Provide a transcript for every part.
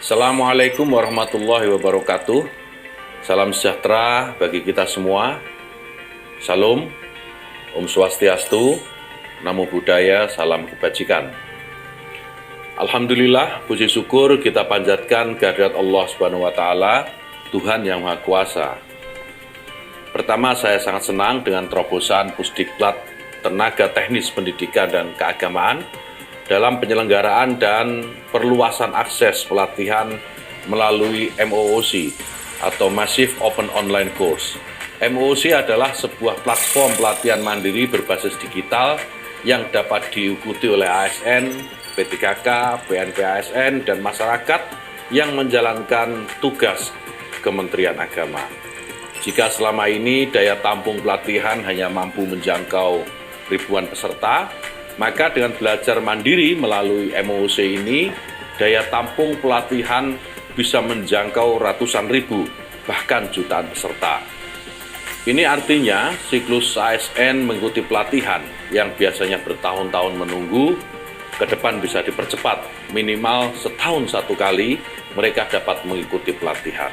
Assalamualaikum warahmatullahi wabarakatuh. Salam sejahtera bagi kita semua. Salam, Om Swastiastu, Namo Buddhaya, salam kebajikan. Alhamdulillah, puji syukur kita panjatkan kehadirat Allah Subhanahu wa Ta'ala, Tuhan yang Maha Kuasa. Pertama, saya sangat senang dengan terobosan Pusdiklat Tenaga Teknis Pendidikan dan Keagamaan dalam penyelenggaraan dan perluasan akses pelatihan melalui MOOC atau Massive Open Online Course. MOOC adalah sebuah platform pelatihan mandiri berbasis digital yang dapat diikuti oleh ASN, P3K, PNP-ASN, dan masyarakat yang menjalankan tugas Kementerian Agama. Jika selama ini daya tampung pelatihan hanya mampu menjangkau ribuan peserta, maka dengan belajar mandiri melalui MOOC ini, daya tampung pelatihan bisa menjangkau ratusan ribu, bahkan jutaan peserta. Ini artinya siklus ASN mengikuti pelatihan yang biasanya bertahun-tahun menunggu, ke depan bisa dipercepat, minimal setahun satu kali mereka dapat mengikuti pelatihan.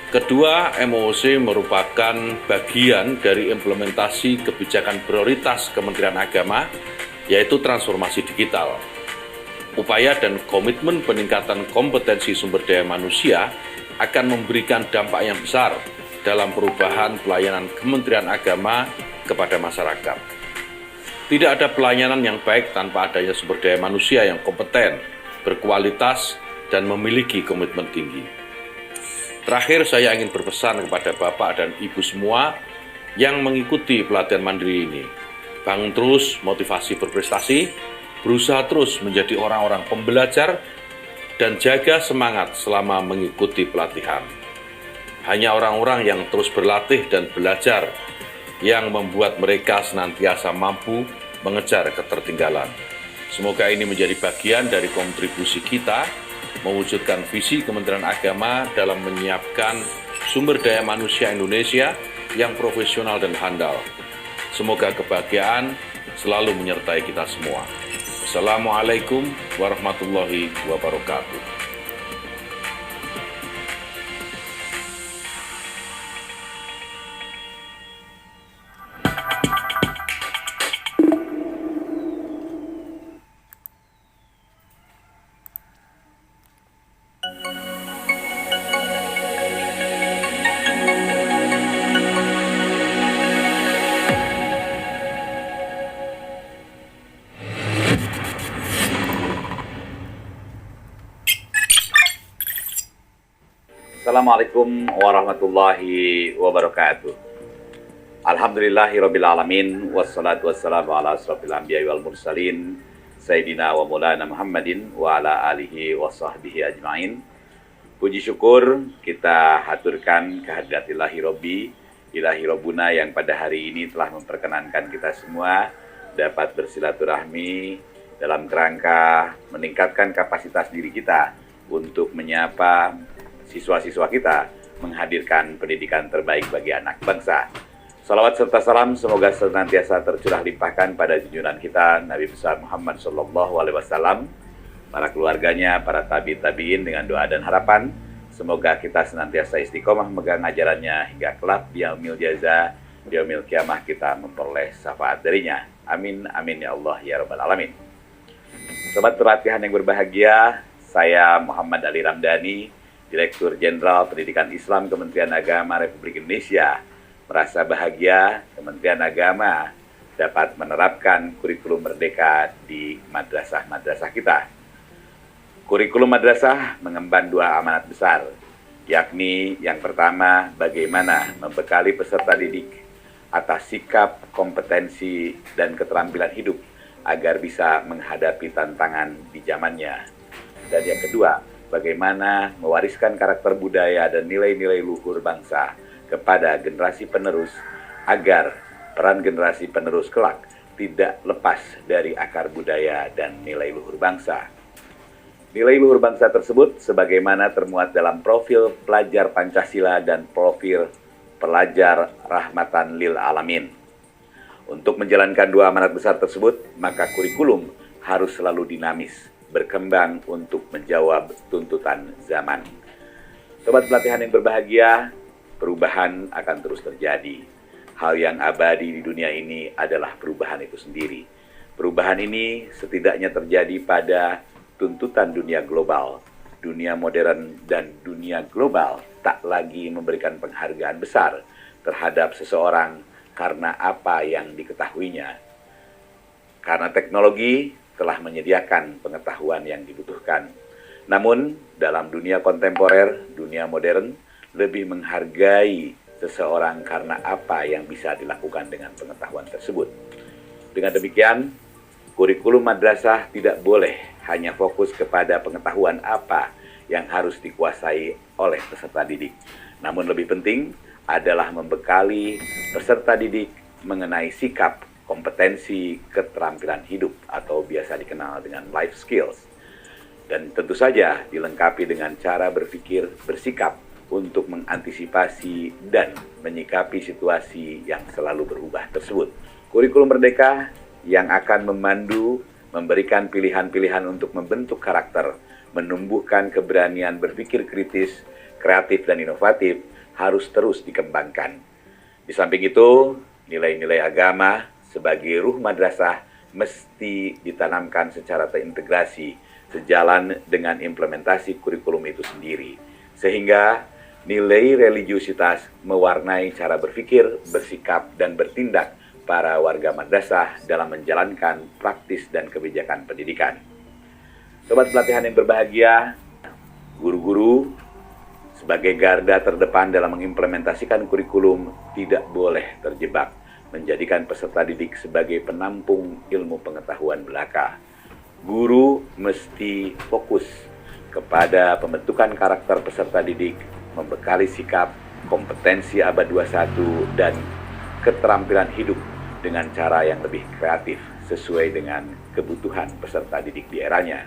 Kedua, MOOC merupakan bagian dari implementasi kebijakan prioritas Kementerian Agama, yaitu transformasi digital. Upaya dan komitmen peningkatan kompetensi sumber daya manusia akan memberikan dampak yang besar dalam perubahan pelayanan Kementerian Agama kepada masyarakat. Tidak ada pelayanan yang baik tanpa adanya sumber daya manusia yang kompeten, berkualitas, dan memiliki komitmen tinggi. Terakhir, saya ingin berpesan kepada Bapak dan Ibu semua yang mengikuti pelatihan mandiri ini. Bangun terus motivasi berprestasi, berusaha terus menjadi orang-orang pembelajar, dan jaga semangat selama mengikuti pelatihan. Hanya orang-orang yang terus berlatih dan belajar yang membuat mereka senantiasa mampu mengejar ketertinggalan. Semoga ini menjadi bagian dari kontribusi kita mewujudkan visi Kementerian Agama dalam menyiapkan sumber daya manusia Indonesia yang profesional dan handal. Semoga kebahagiaan selalu menyertai kita semua. Assalamualaikum warahmatullahi wabarakatuh. Assalamualaikum warahmatullahi wabarakatuh. Alhamdulillahirabbil alamin wassalatu wassalamu ala asrofil anbiya'i wal mursalin sayyidina wa maulana Muhammadin wa ala alihi wa sahbihi ajmain. Puji syukur kita haturkan kehadirat ilahi Robbi, ilahi Robbuna yang pada hari ini telah memperkenankan kita semua dapat bersilaturahmi dalam kerangka meningkatkan kapasitas diri kita untuk menyapa siswa-siswa kita, menghadirkan pendidikan terbaik bagi anak bangsa. Salawat serta salam semoga senantiasa tercurah limpahkan pada junjungan kita Nabi besar Muhammad SAW, para keluarganya, para tabi'in dengan doa dan harapan. Semoga kita senantiasa istiqomah memegang ajarannya hingga kelak di yaumil jaza, di yaumil kiamah kita memperoleh syafaat darinya. Amin, amin ya Allah ya Rabbal Alamin. Sobat pelatihan yang berbahagia, saya Muhammad Ali Ramdhani, Direktur Jenderal Pendidikan Islam Kementerian Agama Republik Indonesia, merasa bahagia Kementerian Agama dapat menerapkan kurikulum merdeka di madrasah-madrasah kita. Kurikulum madrasah mengemban dua amanat besar, yakni yang pertama, bagaimana membekali peserta didik atas sikap, kompetensi, dan keterampilan hidup agar bisa menghadapi tantangan di zamannya. Dan yang kedua, bagaimana mewariskan karakter budaya dan nilai-nilai luhur bangsa kepada generasi penerus agar peran generasi penerus kelak tidak lepas dari akar budaya dan nilai luhur bangsa. Nilai luhur bangsa tersebut sebagaimana termuat dalam profil pelajar Pancasila dan profil pelajar rahmatan lil alamin. Untuk menjalankan dua amanat besar tersebut, maka kurikulum harus selalu dinamis, berkembang untuk menjawab tuntutan zaman. Sobat pelatihan yang berbahagia, perubahan akan terus terjadi. Hal yang abadi di dunia ini adalah perubahan itu sendiri. Perubahan ini setidaknya terjadi pada tuntutan dunia global. Dunia modern dan dunia global tak lagi memberikan penghargaan besar terhadap seseorang karena apa yang diketahuinya. Karena teknologi telah menyediakan pengetahuan yang dibutuhkan. Namun, dalam dunia kontemporer, dunia modern, lebih menghargai seseorang karena apa yang bisa dilakukan dengan pengetahuan tersebut. Dengan demikian, kurikulum madrasah tidak boleh hanya fokus kepada pengetahuan apa yang harus dikuasai oleh peserta didik. Namun lebih penting adalah membekali peserta didik mengenai sikap, kompetensi, keterampilan hidup atau biasa dikenal dengan life skills. Dan tentu saja dilengkapi dengan cara berpikir, bersikap untuk mengantisipasi dan menyikapi situasi yang selalu berubah tersebut. Kurikulum Merdeka yang akan memandu, memberikan pilihan-pilihan untuk membentuk karakter, menumbuhkan keberanian berpikir kritis, kreatif, dan inovatif harus terus dikembangkan. Di samping itu, nilai-nilai agama sebagai ruh madrasah mesti ditanamkan secara terintegrasi sejalan dengan implementasi kurikulum itu sendiri. Sehingga nilai religiusitas mewarnai cara berpikir, bersikap, dan bertindak para warga madrasah dalam menjalankan praktis dan kebijakan pendidikan. Sobat pelatihan yang berbahagia, guru-guru sebagai garda terdepan dalam mengimplementasikan kurikulum tidak boleh terjebak menjadikan peserta didik sebagai penampung ilmu pengetahuan belaka. Guru mesti fokus kepada pembentukan karakter peserta didik, membekali sikap, kompetensi abad 21, dan keterampilan hidup dengan cara yang lebih kreatif sesuai dengan kebutuhan peserta didik di eranya.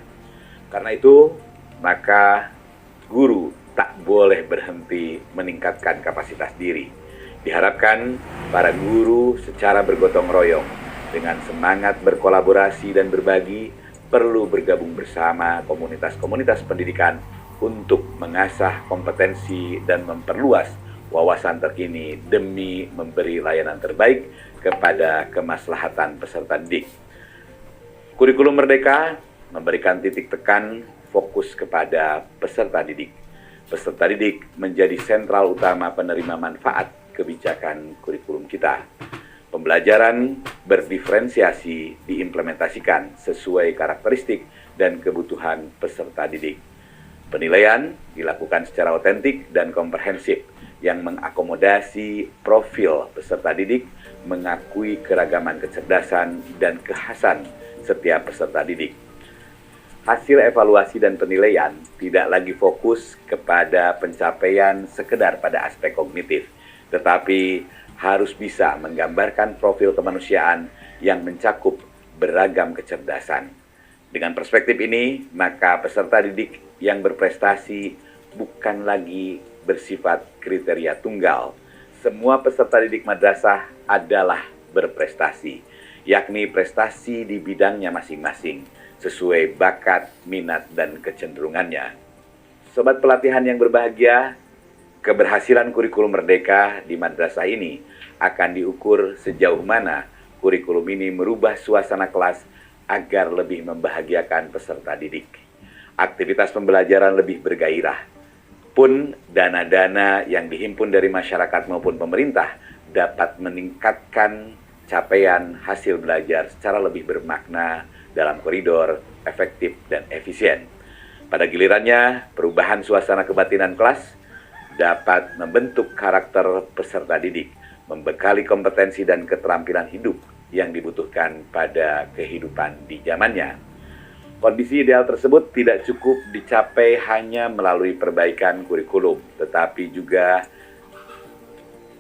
Karena itu, maka guru tak boleh berhenti meningkatkan kapasitas diri. Diharapkan para guru secara bergotong royong dengan semangat berkolaborasi dan berbagi perlu bergabung bersama komunitas-komunitas pendidikan untuk mengasah kompetensi dan memperluas wawasan terkini demi memberi layanan terbaik kepada kemaslahatan peserta didik. Kurikulum Merdeka memberikan titik tekan fokus kepada peserta didik. Peserta didik menjadi sentral utama penerima manfaat kebijakan kurikulum kita. Pembelajaran berdiferensiasi diimplementasikan sesuai karakteristik dan kebutuhan peserta didik. Penilaian dilakukan secara otentik dan komprehensif yang mengakomodasi profil peserta didik, mengakui keragaman kecerdasan dan kekhasan setiap peserta didik. Hasil evaluasi dan penilaian tidak lagi fokus kepada pencapaian sekedar pada aspek kognitif, tetapi harus bisa menggambarkan profil kemanusiaan yang mencakup beragam kecerdasan. Dengan perspektif ini, maka peserta didik yang berprestasi bukan lagi bersifat kriteria tunggal. Semua peserta didik madrasah adalah berprestasi, yakni prestasi di bidangnya masing-masing, sesuai bakat, minat, dan kecenderungannya. Sobat pelatihan yang berbahagia, keberhasilan kurikulum Merdeka di madrasah ini akan diukur sejauh mana kurikulum ini merubah suasana kelas agar lebih membahagiakan peserta didik. Aktivitas pembelajaran lebih bergairah. Pun dana-dana yang dihimpun dari masyarakat maupun pemerintah dapat meningkatkan capaian hasil belajar secara lebih bermakna dalam koridor efektif dan efisien. Pada gilirannya, perubahan suasana kebatinan kelas dapat membentuk karakter peserta didik, membekali kompetensi dan keterampilan hidup yang dibutuhkan pada kehidupan di zamannya. Kondisi ideal tersebut tidak cukup dicapai hanya melalui perbaikan kurikulum, tetapi juga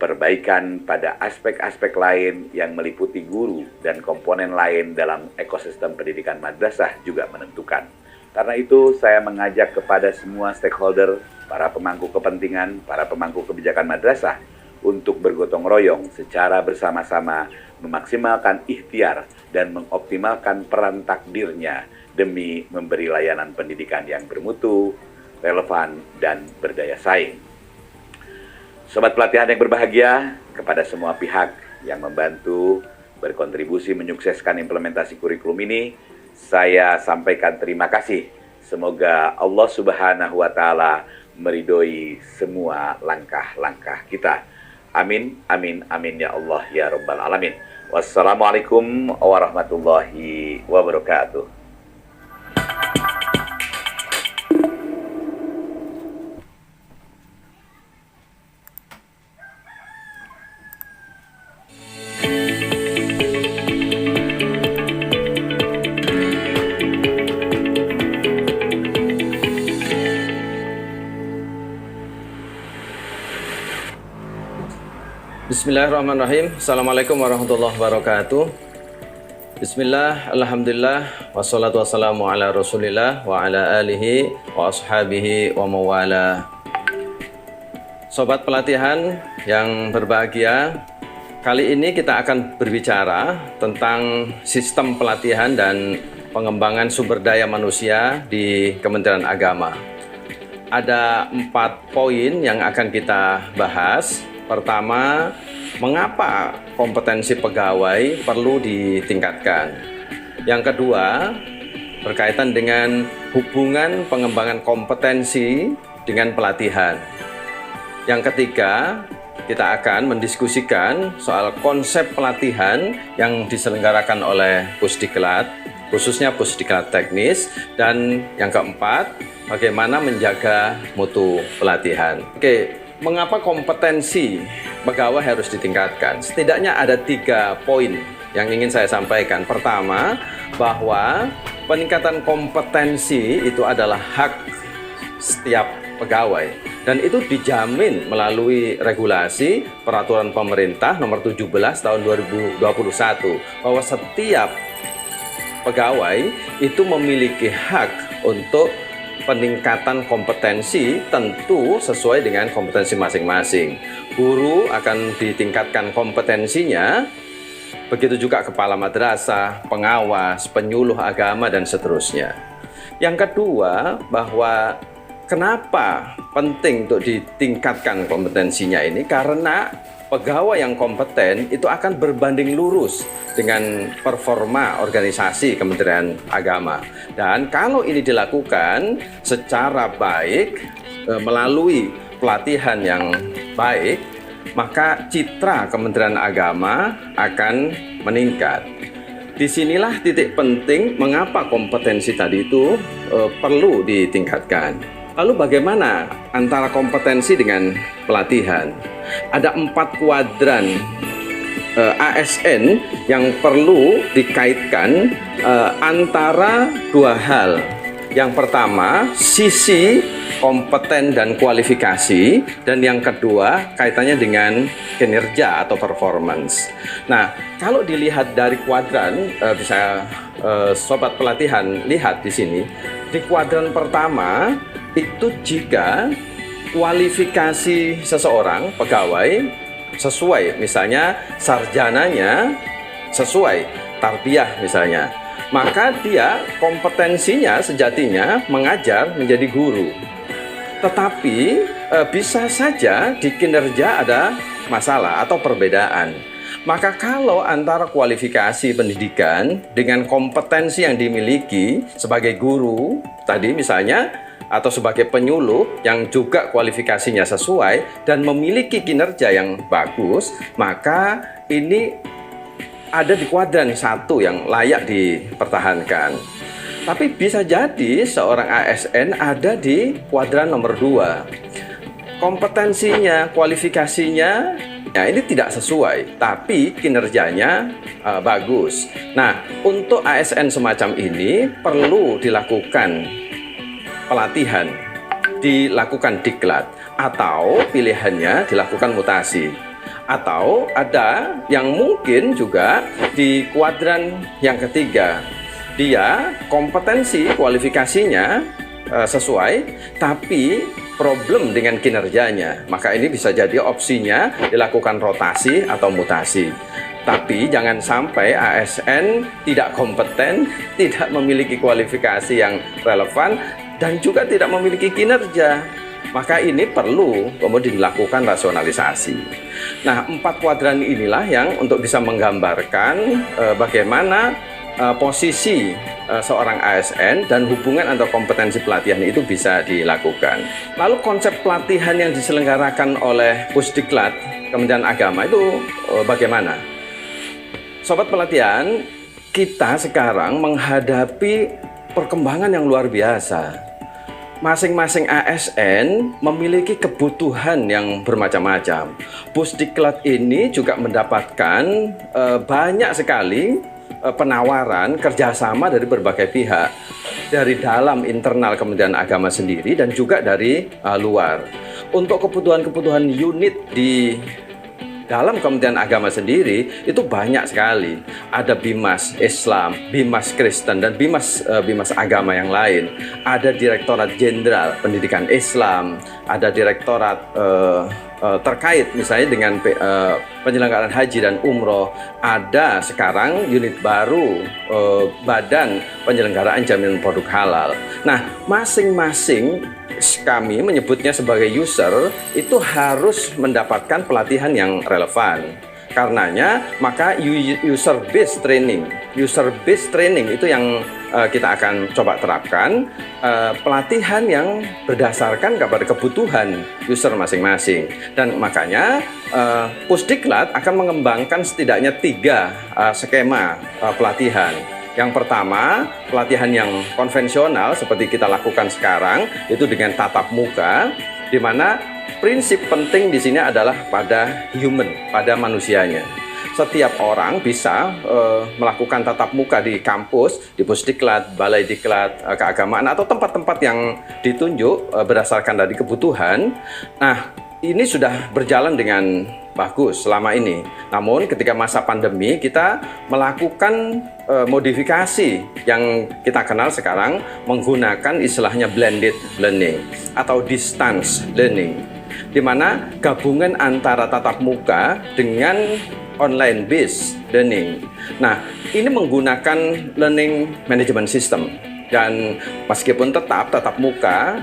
perbaikan pada aspek-aspek lain yang meliputi guru dan komponen lain dalam ekosistem pendidikan madrasah juga menentukan. Karena itu, saya mengajak kepada semua stakeholder, para pemangku kepentingan, para pemangku kebijakan madrasah, untuk bergotong royong secara bersama-sama memaksimalkan ikhtiar dan mengoptimalkan peran takdirnya demi memberi layanan pendidikan yang bermutu, relevan, dan berdaya saing. Sobat pelatihan yang berbahagia, kepada semua pihak yang membantu berkontribusi menyukseskan implementasi kurikulum ini, saya sampaikan terima kasih. Semoga Allah Subhanahu wa Ta'ala meridhoi semua langkah-langkah kita. Amin, amin, amin ya Allah ya Rabbal Alamin. Wassalamualaikum warahmatullahi wabarakatuh. Bismillahirrahmanirrahim. Assalamualaikum warahmatullahi wabarakatuh. Bismillah, alhamdulillah, wassalatu wassalamu ala rasulillah wa ala alihi wa ashabihi wa mawala. Sobat pelatihan yang berbahagia, kali ini kita akan berbicara tentang sistem pelatihan dan pengembangan sumber daya manusia di Kementerian Agama. Ada 4 poin yang akan kita bahas. Pertama, mengapa kompetensi pegawai perlu ditingkatkan? Yang kedua, berkaitan dengan hubungan pengembangan kompetensi dengan pelatihan. Yang ketiga, kita akan mendiskusikan soal konsep pelatihan yang diselenggarakan oleh Pusdiklat, khususnya Pusdiklat teknis. Dan yang keempat, bagaimana menjaga mutu pelatihan. Oke. Mengapa kompetensi pegawai harus ditingkatkan? Setidaknya ada 3 poin yang ingin saya sampaikan. Pertama, bahwa peningkatan kompetensi itu adalah hak setiap pegawai. Dan itu dijamin melalui regulasi peraturan pemerintah nomor 17 tahun 2021. Bahwa setiap pegawai itu memiliki hak untuk peningkatan kompetensi, tentu sesuai dengan kompetensi masing-masing. Guru akan ditingkatkan kompetensinya, begitu juga kepala madrasah, pengawas, penyuluh agama, dan seterusnya. Yang kedua, bahwa kenapa penting untuk ditingkatkan kompetensinya ini? Karena pegawai yang kompeten itu akan berbanding lurus dengan performa organisasi Kementerian Agama. Dan kalau ini dilakukan secara baik, melalui pelatihan yang baik, maka citra Kementerian Agama akan meningkat. Disinilah titik penting mengapa kompetensi tadi itu perlu ditingkatkan. Lalu bagaimana antara kompetensi dengan pelatihan? Ada 4 kuadran ASN yang perlu dikaitkan antara 2 hal. Yang pertama, sisi kompeten dan kualifikasi, dan yang kedua kaitannya dengan kinerja atau performance. Nah, kalau dilihat dari kuadran, bisa sobat pelatihan lihat di sini, di kuadran pertama itu jika kualifikasi seseorang pegawai sesuai, misalnya sarjananya sesuai tarbiyah misalnya, maka dia kompetensinya sejatinya mengajar menjadi guru. Tetapi bisa saja di kinerja ada masalah atau perbedaan. Maka kalau antara kualifikasi pendidikan dengan kompetensi yang dimiliki sebagai guru tadi misalnya, atau sebagai penyuluh yang juga kualifikasinya sesuai dan memiliki kinerja yang bagus, maka ini ada di kuadran 1 yang layak dipertahankan. Tapi bisa jadi seorang ASN ada di kuadran nomor 2. Kompetensinya, kualifikasinya ya ini tidak sesuai, tapi kinerjanya bagus. Nah, untuk ASN semacam ini perlu dilakukan pelatihan, dilakukan diklat, atau pilihannya dilakukan mutasi. Atau ada yang mungkin juga di kuadran yang ketiga, dia kompetensi kualifikasinya sesuai, tapi problem dengan kinerjanya, maka ini bisa jadi opsinya dilakukan rotasi atau mutasi. Tapi jangan sampai ASN tidak kompeten, tidak memiliki kualifikasi yang relevan, dan juga tidak memiliki kinerja. Maka ini perlu kemudian dilakukan rasionalisasi. Nah, 4 kuadran inilah yang untuk bisa menggambarkan bagaimana posisi seorang ASN dan hubungan antar kompetensi pelatihan itu bisa dilakukan. Lalu konsep pelatihan yang diselenggarakan oleh Pusdiklat Kementerian Agama itu bagaimana? Sobat pelatihan, kita sekarang menghadapi perkembangan yang luar biasa. Masing-masing ASN memiliki kebutuhan yang bermacam-macam. Pusdiklat ini juga mendapatkan banyak sekali penawaran kerjasama dari berbagai pihak, dari dalam internal Kementerian Agama sendiri dan juga dari luar. Untuk kebutuhan-kebutuhan unit di dalam Kementerian Agama sendiri itu banyak sekali. Ada Bimas Islam, Bimas Kristen, dan Bimas agama yang lain. Ada Direktorat Jenderal Pendidikan Islam, ada direktorat terkait misalnya dengan penyelenggaraan haji dan umroh. Ada sekarang unit baru Badan Penyelenggaraan Jaminan Produk Halal. Nah, masing-masing kami menyebutnya sebagai user itu harus mendapatkan pelatihan yang relevan. Karenanya maka user based training itu yang kita akan coba terapkan, pelatihan yang berdasarkan kepada kebutuhan user masing-masing. Dan makanya Pusdiklat akan mengembangkan setidaknya 3 skema pelatihan. Yang pertama, pelatihan yang konvensional seperti kita lakukan sekarang itu dengan tatap muka, di mana prinsip penting di sini adalah pada human, pada manusianya. Setiap orang bisa melakukan tatap muka di kampus, di Pusdiklat, Balai Diklat Keagamaan, atau tempat-tempat yang ditunjuk berdasarkan dari kebutuhan. Nah, ini sudah berjalan dengan bagus selama ini. Namun ketika masa pandemi kita melakukan modifikasi yang kita kenal sekarang menggunakan istilahnya blended learning atau distance learning, di mana gabungan antara tatap muka dengan online based learning. Nah, ini menggunakan learning management system. Dan meskipun tetap muka,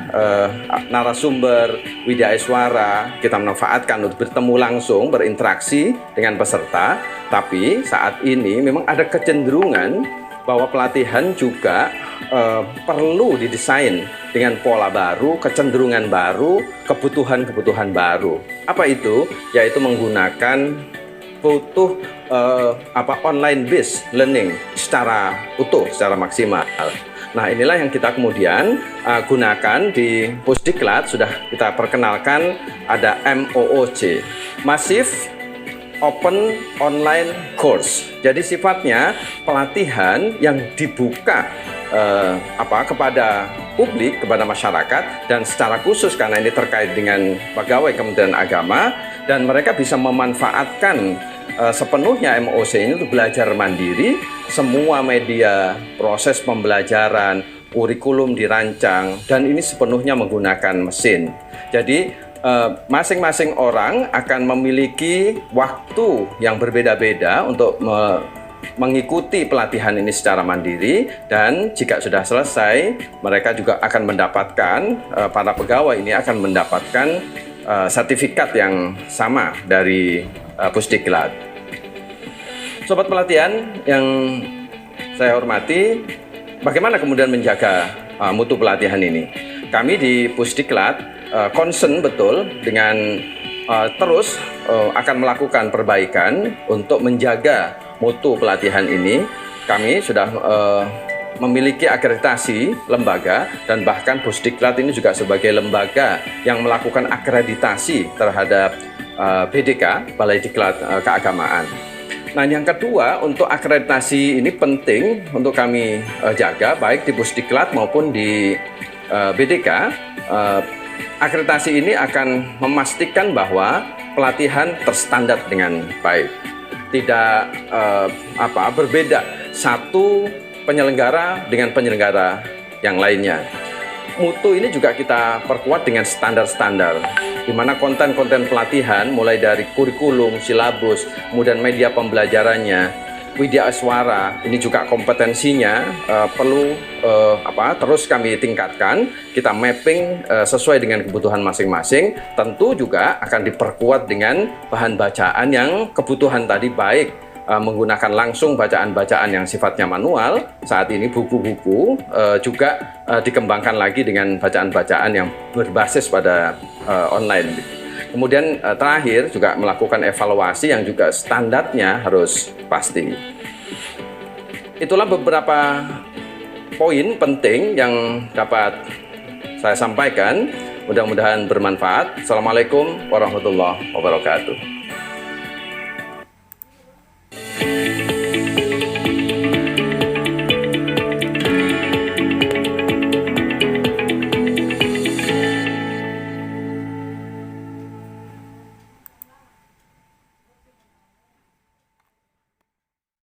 narasumber, widya suara kita manfaatkan untuk bertemu langsung, berinteraksi dengan peserta, tapi saat ini memang ada kecenderungan bahwa pelatihan juga perlu didesain dengan pola baru, kecenderungan baru, kebutuhan baru. Apa itu? Yaitu menggunakan online based learning secara utuh, secara maksimal. Nah, inilah yang kita kemudian gunakan di Pusdiklat. Sudah kita perkenalkan ada MOOC, Massive Open Online Course. Jadi sifatnya pelatihan yang dibuka kepada publik, kepada masyarakat, dan secara khusus karena ini terkait dengan pegawai Kementerian Agama, dan mereka bisa memanfaatkan sepenuhnya MOOC ini untuk belajar mandiri. Semua media, proses pembelajaran, kurikulum dirancang, dan ini sepenuhnya menggunakan mesin. Jadi masing-masing orang akan memiliki waktu yang berbeda-beda untuk mengikuti pelatihan ini secara mandiri, dan jika sudah selesai mereka juga akan mendapatkan, para pegawai ini akan mendapatkan sertifikat yang sama dari Pusdiklat. Sobat pelatihan yang saya hormati, bagaimana kemudian menjaga mutu pelatihan ini? Kami di Pusdiklat concern betul dengan terus akan melakukan perbaikan untuk menjaga mutu pelatihan ini. Kami sudah memiliki akreditasi lembaga, dan bahkan Pusdiklat ini juga sebagai lembaga yang melakukan akreditasi terhadap BDK, Balai Diklat Keagamaan. Nah, yang kedua, untuk akreditasi ini penting untuk kami jaga baik di Pusdiklat maupun di BDK. Akreditasi ini akan memastikan bahwa pelatihan terstandar dengan baik, tidak berbeda satu penyelenggara dengan penyelenggara yang lainnya. mutu ini juga kita perkuat dengan standar-standar, di mana konten-konten pelatihan mulai dari kurikulum, silabus, kemudian media pembelajarannya, Widya Aswara ini juga kompetensinya perlu terus kami tingkatkan. Kita mapping sesuai dengan kebutuhan masing-masing. Tentu juga akan diperkuat dengan bahan bacaan yang kebutuhan tadi, baik menggunakan langsung bacaan-bacaan yang sifatnya manual. Saat ini buku-buku juga dikembangkan lagi dengan bacaan-bacaan yang berbasis pada online. Kemudian terakhir juga melakukan evaluasi yang juga standarnya harus pasti. Itulah beberapa poin penting yang dapat saya sampaikan. Mudah-mudahan bermanfaat. Assalamualaikum warahmatullahi wabarakatuh.